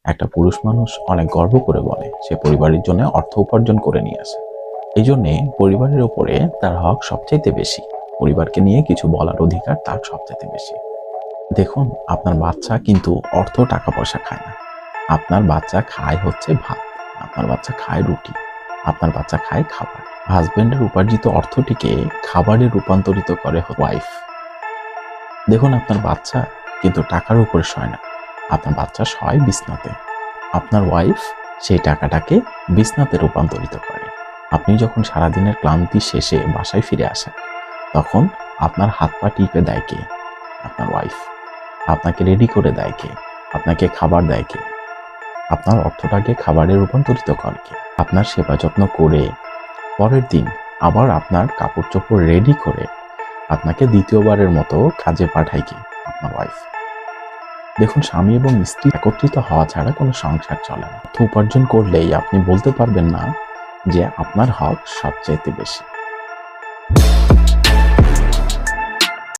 একটা পুরুষ মানুষ অনেক গর্ব করে বলে সে পরিবারের জন্য অর্থ উপার্জন করে নিয়ে আসে। এই জন্যে পরিবারের উপরে তার হক সবচাইতে বেশি। পরিবারকে নিয়ে কিছু বলার অধিকার তার সবচাইতে বেশি। দেখুন, আপনার বাচ্চা কিন্তু অর্থ টাকা পয়সা খায় না। আপনার বাচ্চা খায় হচ্ছে ভাত, আপনার বাচ্চা খায় রুটি, আপনার বাচ্চা খায় খাবার। হাজবেন্ডের উপার্জিত অর্থটিকে খাবারে রূপান্তরিত করে ওয়াইফ। দেখুন, আপনার বাচ্চা কিন্তু টাকার উপরে শয় না, আপনার বাচ্চা শয় বিছনাতে। আপনার ওয়াইফ সেই টাকাটাকে বিছনাতে রূপান্তরিত করে। আপনি যখন সারাদিনের ক্লান্তি শেষে বাসায় ফিরে আসেন, তখন আপনার হাত পা টিপে দেয় কে? আপনার ওয়াইফ। আপনাকে রেডি করে দেয় কে? আপনাকে খাবার দেয় কে? আপনার অর্থটাকে খাবারে রূপান্তরিত করে কে? আপনার সেবা যত্ন করে পরের দিন আবার আপনার কাপড় চোপড় রেডি করে আপনাকে দ্বিতীয়বারের মতো কাজে পাঠায় কে? আপনার ওয়াইফ। দেখুন, স্বামী এবং স্ত্রী একত্রিত হওয়া ছাড়া কোনো সংসার চলে না। অর্থ উপার্জন করলেই আপনি বলতে পারবেন না যে আপনার হক সবচাইতে বেশি।